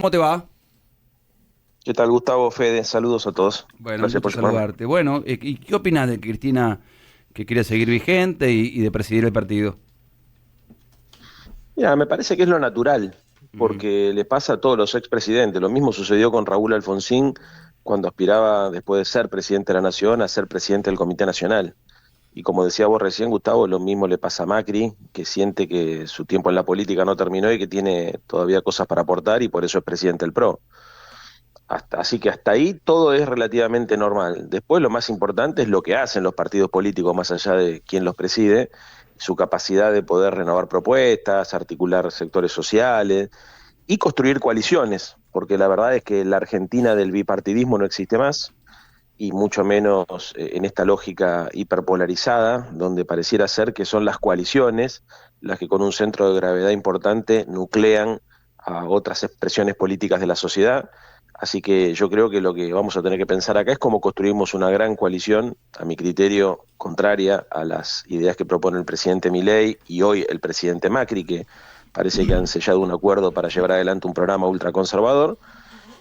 ¿Cómo te va? ¿Qué tal, Gustavo? Fede, saludos a todos. Bueno, un Gracias gusto por llamarme. saludarte. Bueno, ¿y qué opinas de Cristina que quiere seguir vigente y de presidir el partido? Mira, me parece que es lo natural, Mm, porque le pasa a todos los expresidentes. Lo mismo sucedió con Raúl Alfonsín cuando aspiraba, después de ser presidente de la Nación, a ser presidente del Comité Nacional. Y como decía vos recién, Gustavo, lo mismo le pasa a Macri, que siente que su tiempo en la política no terminó y que tiene todavía cosas para aportar y por eso es presidente del PRO. Así que hasta ahí todo es relativamente normal. Después lo más importante es lo que hacen los partidos políticos, más allá de quién los preside, su capacidad de poder renovar propuestas, articular sectores sociales y construir coaliciones, porque la verdad es que la Argentina del bipartidismo no existe más, y mucho menos en esta lógica hiperpolarizada, donde pareciera ser que son las coaliciones las que con un centro de gravedad importante nuclean a otras expresiones políticas de la sociedad. Así que yo creo que lo que vamos a tener que pensar acá es cómo construimos una gran coalición, a mi criterio, contraria a las ideas que propone el presidente Milei y hoy el presidente Macri, que parece que han sellado un acuerdo para llevar adelante un programa ultraconservador,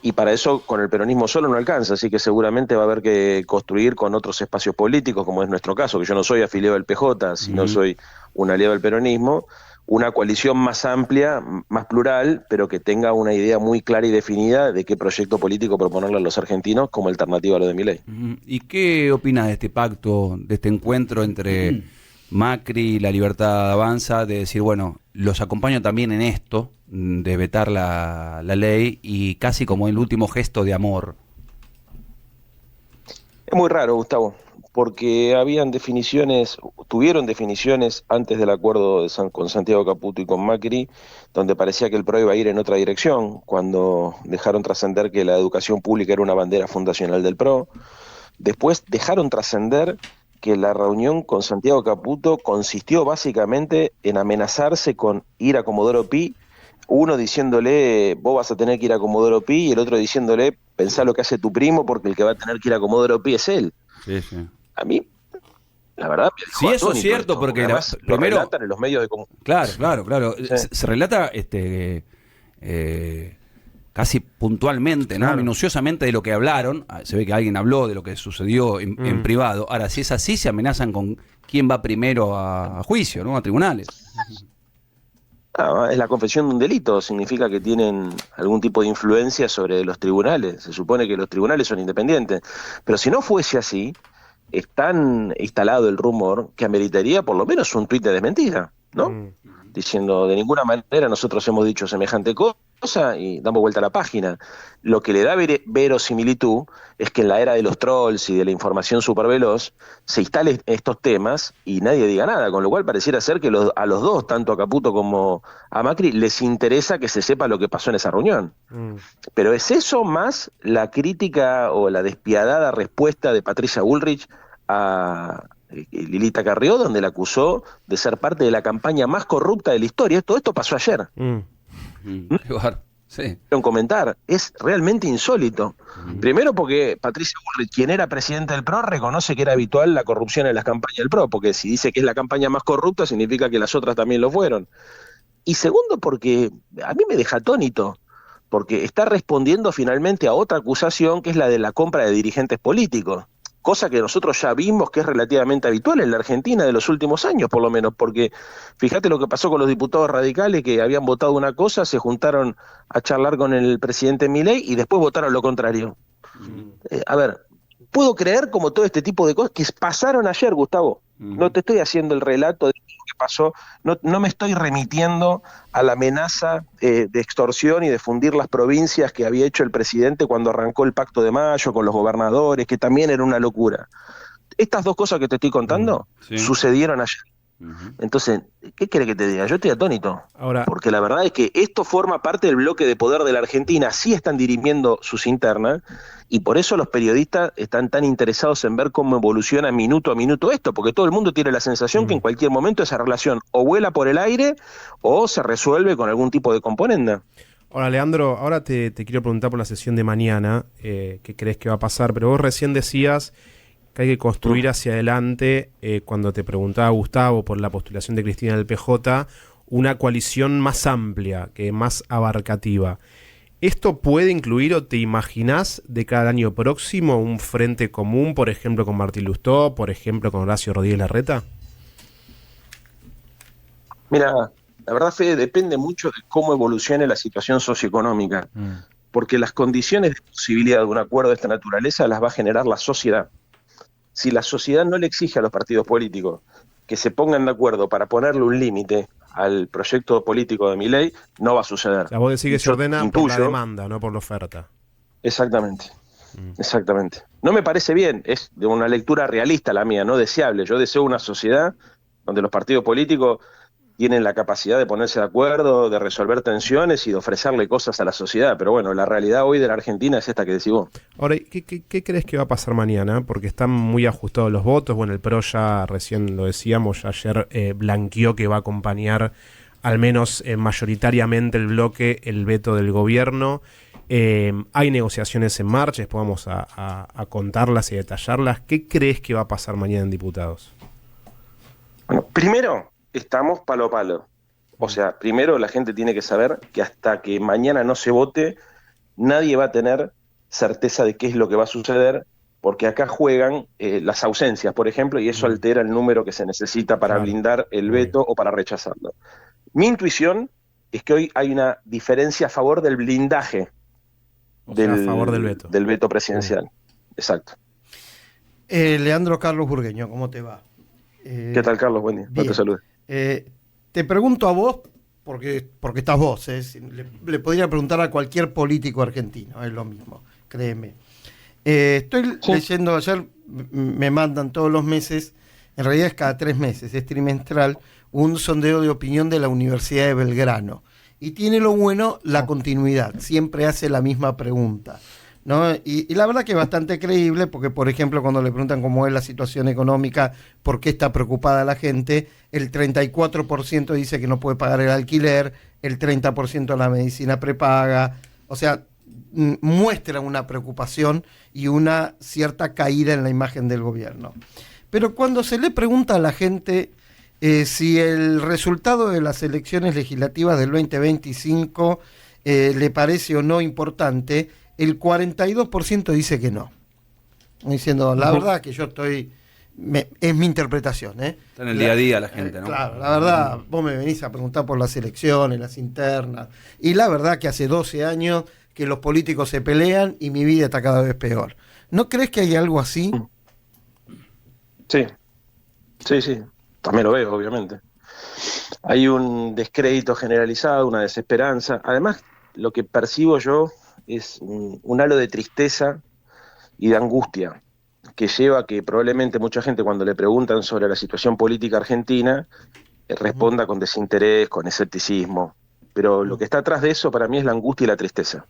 y para eso con el peronismo solo no alcanza, así que seguramente va a haber que construir con otros espacios políticos, como es nuestro caso, que yo no soy afiliado del PJ, sino ujú. soy un aliado del peronismo, una coalición más amplia, más plural, pero que tenga una idea muy clara y definida de qué proyecto político proponerle a los argentinos como alternativa a lo de Milei. ¿Y qué opinas de este pacto, de este encuentro entre Macri y la Libertad Avanza, de decir, bueno, los acompaño también en esto, de vetar la ley y casi como el último gesto de amor? Es muy raro, Gustavo, porque tuvieron definiciones antes del acuerdo con Santiago Caputo y con Macri, donde parecía que el PRO iba a ir en otra dirección, cuando dejaron trascender que la educación pública era una bandera fundacional del PRO. Después dejaron trascender que la reunión con Santiago Caputo consistió básicamente en amenazarse con ir a Comodoro Pi, uno diciéndole, vos vas a tener que ir a Comodoro Pi, y el otro diciéndole, pensá lo que hace tu primo, porque el que va a tener que ir a Comodoro Pi es él. Sí, sí. A mí, la verdad, me dejó Sí, eso es atónito cierto, esto, porque porque además lo primero, relatan en los medios de comunicación. claro, claro, claro. Sí. Se relata casi puntualmente, ¿no? Claro. Minuciosamente de lo que hablaron. Se ve que alguien habló de lo que sucedió en Mm. privado. Ahora, si es así, se amenazan con quién va primero a juicio, ¿no? A tribunales. Ah, es la confesión de un delito, significa que tienen algún tipo de influencia sobre los tribunales. Se supone que los tribunales son independientes. Pero si no fuese así, es tan instalado el rumor que ameritaría por lo menos un tuit de desmentida, ¿no? Mm. Diciendo de ninguna manera nosotros hemos dicho semejante cosa y damos vuelta a la página. Lo que le da verosimilitud es que en la era de los trolls y de la información superveloz se instalen estos temas y nadie diga nada, con lo cual pareciera ser que a los dos, tanto a Caputo como a Macri, les interesa que se sepa lo que pasó en esa reunión. Mm. Pero ¿es eso más la crítica o la despiadada respuesta de Patricia Bullrich a Lilita Carrió, donde la acusó de ser parte de la campaña más corrupta de la historia? Todo esto pasó ayer. Mm. Qué bárbaro. Sí. Quiero comentar, es realmente insólito. Ujú. Primero porque Patricia Bullrich, quien era presidente del PRO, reconoce que era habitual la corrupción en las campañas del PRO, porque si dice que es la campaña más corrupta, significa que las otras también lo fueron. Y segundo porque a mí me deja atónito, porque está respondiendo finalmente a otra acusación que es la de la compra de dirigentes políticos, cosa que nosotros ya vimos que es relativamente habitual en la Argentina de los últimos años, por lo menos, porque fíjate lo que pasó con los diputados radicales que habían votado una cosa, se juntaron a charlar con el presidente Milei y después votaron lo contrario. Ujú. A ver, puedo creer como todo este tipo de cosas que pasaron ayer, Gustavo. No Ujú. te estoy haciendo el relato de lo que pasó, no me estoy remitiendo a la amenaza de extorsión y de fundir las provincias que había hecho el presidente cuando arrancó el Pacto de Mayo con los gobernadores, que también era una locura. Estas dos cosas que te estoy Mm. contando Sí. sucedieron ayer. Ujú. Entonces, ¿qué quiere que te diga? Yo estoy atónito, Ahora, porque la verdad es que esto forma parte del bloque de poder de la Argentina, sí están dirimiendo sus internas, y por eso los periodistas están tan interesados en ver cómo evoluciona minuto a minuto esto, porque todo el mundo tiene la sensación que en mm. cualquier momento esa relación o vuela por el aire o se resuelve con algún tipo de componenda. Ahora, Leandro, ahora te quiero preguntar por la sesión de mañana, qué crees que va a pasar, pero vos recién decías que hay que Mm. construir hacia adelante, cuando te preguntaba Gustavo por la postulación de Cristina del PJ, una coalición más amplia, que más abarcativa. ¿Esto puede incluir o te imaginás de cada año próximo un frente común, por ejemplo, con Martín Lustó, por ejemplo, con Horacio Rodríguez Larreta? Mira, la verdad, Fede, depende mucho de cómo evolucione la situación socioeconómica, porque las condiciones de posibilidad de un acuerdo de esta naturaleza las va a generar la sociedad. Si la sociedad no le exige a los partidos políticos que se pongan de acuerdo para ponerle un límite al proyecto político de Milei, no va a suceder. O sea, vos decís que se ordena por la intuyo, demanda, no por la oferta. exactamente, exactamente. No me parece bien, es de una lectura realista la mía, no deseable. Yo deseo una sociedad donde los partidos políticos tienen la capacidad de ponerse de acuerdo, de resolver tensiones y de ofrecerle cosas a la sociedad. Pero bueno, la realidad hoy de la Argentina es esta que decís vos. Ahora, ¿qué crees que va a pasar mañana? Porque están muy ajustados los votos. Bueno, el PRO ya recién lo decíamos, ya ayer blanqueó que va a acompañar al menos mayoritariamente el bloque, el veto del gobierno. Hay negociaciones en marcha, después vamos a contarlas y detallarlas. ¿Qué crees que va a pasar mañana en diputados? Bueno, primero, estamos palo a palo. O sea, primero la gente tiene que saber que hasta que mañana no se vote, nadie va a tener certeza de qué es lo que va a suceder, porque acá juegan las ausencias, por ejemplo, y eso altera el número que se necesita para blindar el veto o para rechazarlo. Mi intuición es que hoy hay una diferencia a favor del blindaje a favor del veto presidencial. Exacto. Leandro Carlos Burgueño, ¿cómo te va? ¿Qué tal, Carlos? Buen día. Bien. No te saludo. Te pregunto a vos, porque estás vos, le podría preguntar a cualquier político argentino, es lo mismo, créeme. Estoy leyendo, ayer me mandan todos los meses, en realidad es cada 3 meses, es trimestral, un sondeo de opinión de la Universidad de Belgrano. Y tiene lo bueno la continuidad, siempre hace la misma pregunta, ¿no? Y la verdad que es bastante creíble, porque por ejemplo cuando le preguntan cómo es la situación económica, por qué está preocupada la gente, el 34% dice que no puede pagar el alquiler, el 30% la medicina prepaga, o sea, muestra una preocupación y una cierta caída en la imagen del gobierno. Pero cuando se le pregunta a la gente si el resultado de las elecciones legislativas del 2025 le parece o no importante, el 42% dice que no. Diciendo, la verdad que yo estoy... es mi interpretación. Está en el día a día la gente, ¿no? Claro, la verdad, vos me venís a preguntar por las elecciones, las internas, y la verdad que hace 12 años que los políticos se pelean y mi vida está cada vez peor. ¿No crees que hay algo así? Sí, sí, también lo veo, obviamente. Hay un descrédito generalizado, una desesperanza. Además, lo que percibo yo es un halo de tristeza y de angustia que lleva a que probablemente mucha gente cuando le preguntan sobre la situación política argentina responda con desinterés, con escepticismo. Pero lo que está atrás de eso para mí es la angustia y la tristeza.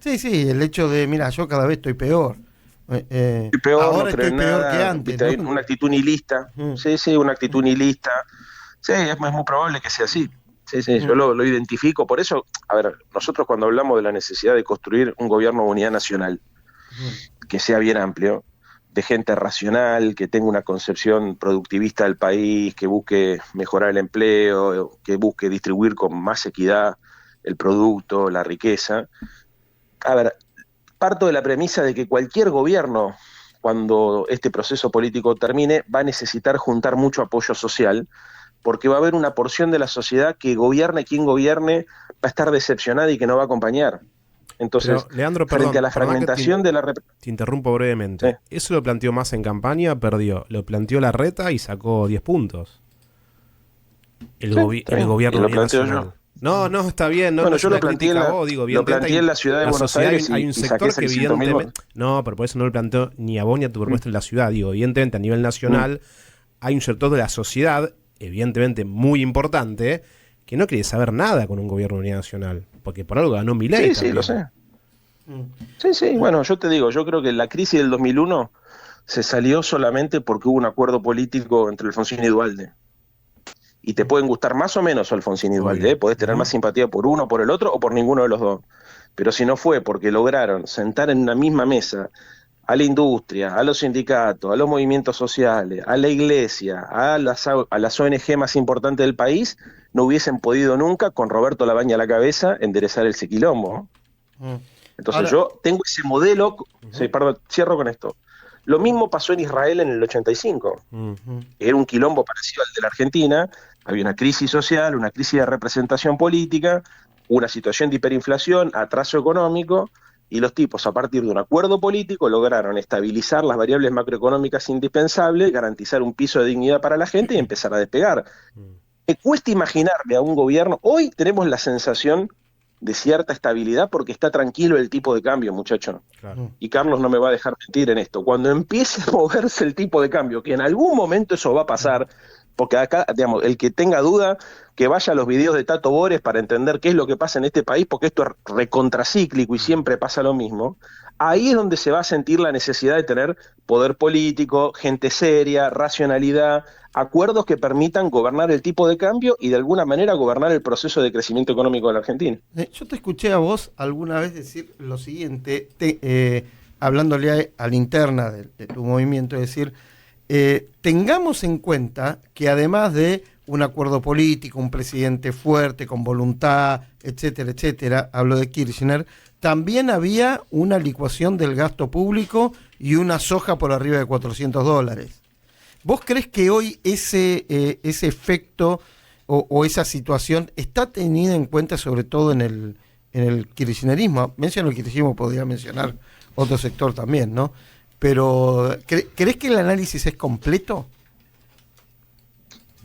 Sí, el hecho de, mira, yo cada vez estoy peor. Estoy peor, ahora no creo estoy en peor nada, que antes, ¿viste? ¿no? Una actitud nihilista. Sí, una actitud nihilista. Sí, es muy probable que sea así. Sí, yo lo identifico. Por eso, a ver, nosotros cuando hablamos de la necesidad de construir un gobierno de unidad nacional, que sea bien amplio, de gente racional, que tenga una concepción productivista del país, que busque mejorar el empleo, que busque distribuir con más equidad el producto, la riqueza. A ver, parto de la premisa de que cualquier gobierno, cuando este proceso político termine, va a necesitar juntar mucho apoyo social, porque va a haber una porción de la sociedad que gobierne quien gobierne, va a estar decepcionada y que no va a acompañar. Entonces, pero, Leandro, frente a la fragmentación de la... Te interrumpo brevemente. Sí. ¿Eso lo planteó Massa en campaña? Perdió. Lo planteó Larreta y sacó 10 puntos. El gobierno lo planteo yo. No, está bien. No, bueno, no yo lo planteé en la ciudad de Buenos Aires hay un sector que evidentemente... No, pero por eso no lo planteó ni a vos ni a tu propuesta en la ciudad. Digo, evidentemente a nivel nacional hay un sector de la sociedad, evidentemente muy importante, que no quiere saber nada con un gobierno de unidad nacional, porque por algo ganó Milei. Sí, lo sé. Sí, bueno, yo te digo, yo creo que la crisis del 2001 se salió solamente porque hubo un acuerdo político entre Alfonsín y Duhalde. Y te pueden gustar más o menos Alfonsín y Duhalde, podés tener más simpatía por uno, por el otro o por ninguno de los dos. Pero si no fue porque lograron sentar en una misma mesa a la industria, a los sindicatos, a los movimientos sociales, a la iglesia, a las ONG más importantes del país, no hubiesen podido nunca, con Roberto Labaña a la cabeza, enderezar el quilombo. Entonces Ahora, yo tengo ese modelo, sí, perdón, cierro con esto. Lo mismo pasó en Israel en el 85. Era un quilombo parecido al de la Argentina, había una crisis social, una crisis de representación política, una situación de hiperinflación, atraso económico, y los tipos, a partir de un acuerdo político, lograron estabilizar las variables macroeconómicas indispensables, garantizar un piso de dignidad para la gente y empezar a despegar. Me cuesta imaginarme a un gobierno, hoy tenemos la sensación de cierta estabilidad porque está tranquilo el tipo de cambio, muchacho. Claro. Y Carlos no me va a dejar mentir en esto. Cuando empiece a moverse el tipo de cambio, que en algún momento eso va a pasar, porque acá, digamos, el que tenga duda, que vaya a los videos de Tato Bores para entender qué es lo que pasa en este país, porque esto es recontracíclico y siempre pasa lo mismo. Ahí es donde se va a sentir la necesidad de tener poder político, gente seria, racionalidad, acuerdos que permitan gobernar el tipo de cambio y de alguna manera gobernar el proceso de crecimiento económico de la Argentina. yo te escuché a vos alguna vez decir lo siguiente, hablándole a la interna de tu movimiento, es decir, tengamos en cuenta que además de un acuerdo político, un presidente fuerte, con voluntad, etcétera, etcétera, hablo de Kirchner, también había una licuación del gasto público y una soja por arriba de $400. ¿Vos crees que hoy ese efecto o esa situación está tenida en cuenta sobre todo en el kirchnerismo? Menciono el kirchnerismo, podría mencionar otro sector también, ¿no? Pero, ¿crees que el análisis es completo?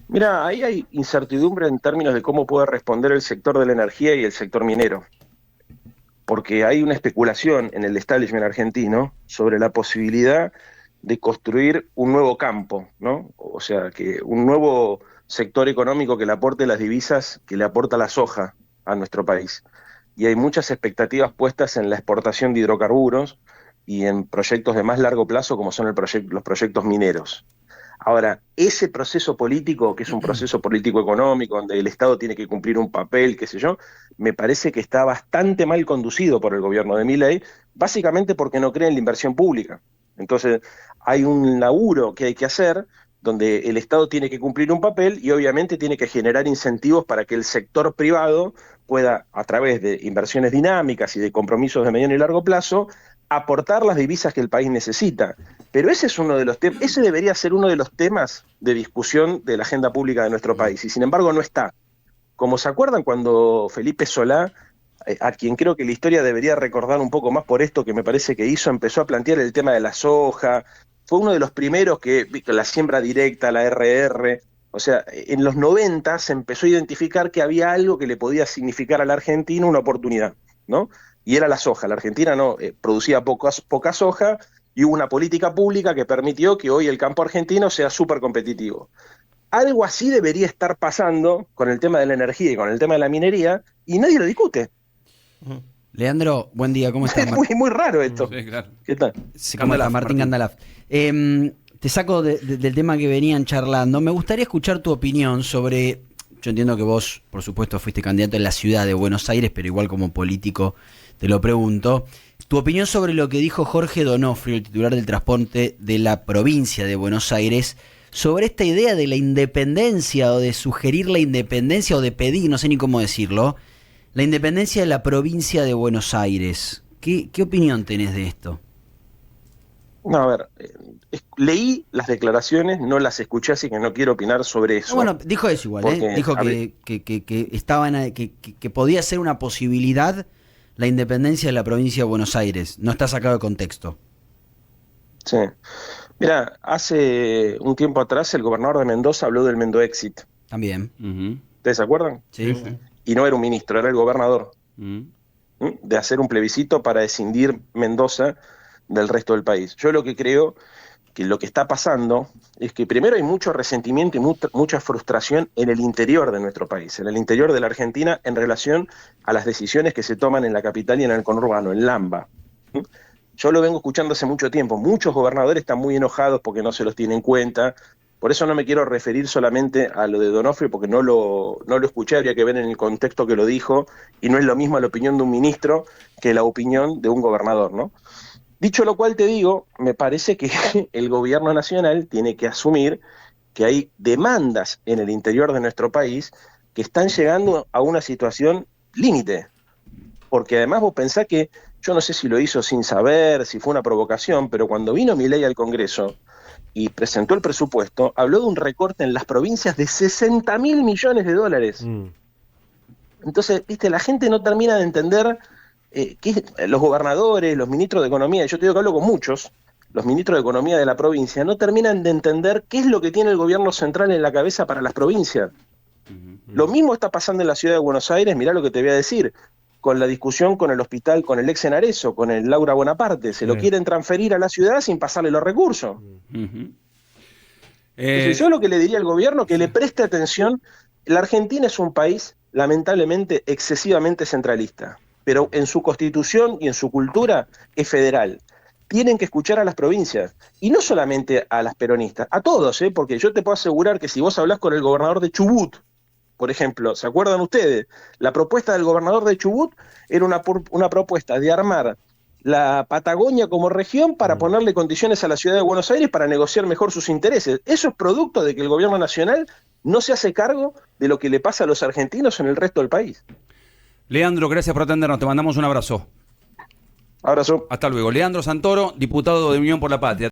Mira, ahí hay incertidumbre en términos de cómo puede responder el sector de la energía y el sector minero, porque hay una especulación en el establishment argentino sobre la posibilidad de construir un nuevo campo, ¿no? O sea, que un nuevo sector económico que le aporte las divisas que le aporta la soja a nuestro país. Y hay muchas expectativas puestas en la exportación de hidrocarburos y en proyectos de más largo plazo como son los proyectos mineros. Ahora, ese proceso político, que es un proceso político-económico, donde el Estado tiene que cumplir un papel, qué sé yo, me parece que está bastante mal conducido por el gobierno de Milei, básicamente porque no cree en la inversión pública. Entonces, hay un laburo que hay que hacer donde el Estado tiene que cumplir un papel y obviamente tiene que generar incentivos para que el sector privado pueda, a través de inversiones dinámicas y de compromisos de mediano y largo plazo, aportar las divisas que el país necesita. Pero ese es uno de los temas, ese debería ser uno de los temas de discusión de la agenda pública de nuestro país, y sin embargo no está. Como se acuerdan cuando Felipe Solá, a quien creo que la historia debería recordar un poco más por esto que me parece que hizo, empezó a plantear el tema de la soja, fue uno de los primeros que, la siembra directa, la RR, o sea, en los 90 se empezó a identificar que había algo que le podía significar a la Argentina una oportunidad, ¿no? Y era la soja. La Argentina no producía poca soja y hubo una política pública que permitió que hoy el campo argentino sea súper competitivo. Algo así debería estar pasando con el tema de la energía y con el tema de la minería y nadie lo discute. Leandro, buen día, ¿cómo estás? Es muy raro esto. Sí, claro. ¿Qué tal? ¿Cómo estás, Martín Gandalaf? Te saco del tema que venían charlando. Me gustaría escuchar tu opinión sobre... Yo entiendo que vos, por supuesto, fuiste candidato en la ciudad de Buenos Aires, pero igual como político te lo pregunto. Tu opinión sobre lo que dijo Jorge Donofrio, el titular del transporte de la provincia de Buenos Aires, sobre esta idea de la independencia o de sugerir la independencia o de pedir, no sé ni cómo decirlo, la independencia de la provincia de Buenos Aires. ¿Qué opinión tenés de esto? No, a ver, leí las declaraciones, no las escuché, así que no quiero opinar sobre eso. No, bueno, dijo eso igual, porque, dijo que podía ser una posibilidad la independencia de la provincia de Buenos Aires. No está sacado de contexto. Sí. Mira, hace un tiempo atrás el gobernador de Mendoza habló del Mendoexit. También. ¿Ustedes se acuerdan? Sí. Y no era un ministro, era el gobernador. Mm. De hacer un plebiscito para escindir Mendoza del resto del país. Yo lo que creo que lo que está pasando es que primero hay mucho resentimiento y mucha frustración en el interior de nuestro país, en el interior de la Argentina, en relación a las decisiones que se toman en la capital y en el conurbano, en Lamba. Yo lo vengo escuchando hace mucho tiempo. Muchos gobernadores están muy enojados porque no se los tiene en cuenta. Por eso no me quiero referir solamente a lo de Donofrio, porque no lo escuché, habría que ver en el contexto que lo dijo, y no es lo mismo la opinión de un ministro que la opinión de un gobernador, ¿no? Dicho lo cual te digo, me parece que el gobierno nacional tiene que asumir que hay demandas en el interior de nuestro país que están llegando a una situación límite. Porque además vos pensás que, yo no sé si lo hizo sin saber, si fue una provocación, pero cuando vino Milei al Congreso y presentó el presupuesto, habló de un recorte en las provincias de 60.000 millones de dólares. Entonces, viste, la gente no termina de entender que los gobernadores, los ministros de Economía, yo te digo que hablo con muchos, los ministros de Economía de la provincia, no terminan de entender qué es lo que tiene el gobierno central en la cabeza para las provincias. Lo mismo está pasando en la ciudad de Buenos Aires, mirá lo que te voy a decir, con la discusión con el hospital, con el ex Enareso, con el Laura Bonaparte, se lo quieren transferir a la ciudad sin pasarle los recursos. Entonces, yo lo que le diría al gobierno, que le preste atención. La Argentina es un país, lamentablemente, excesivamente centralista, pero en su constitución y en su cultura es federal. Tienen que escuchar a las provincias, y no solamente a las peronistas, a todos, porque yo te puedo asegurar que si vos hablás con el gobernador de Chubut, por ejemplo, ¿se acuerdan ustedes? La propuesta del gobernador de Chubut era una propuesta de armar la Patagonia como región para ponerle condiciones a la ciudad de Buenos Aires para negociar mejor sus intereses. Eso es producto de que el gobierno nacional no se hace cargo de lo que le pasa a los argentinos en el resto del país. Leandro, gracias por atendernos, te mandamos un abrazo. Abrazo. Hasta luego. Leandro Santoro, diputado de Unión por la Patria.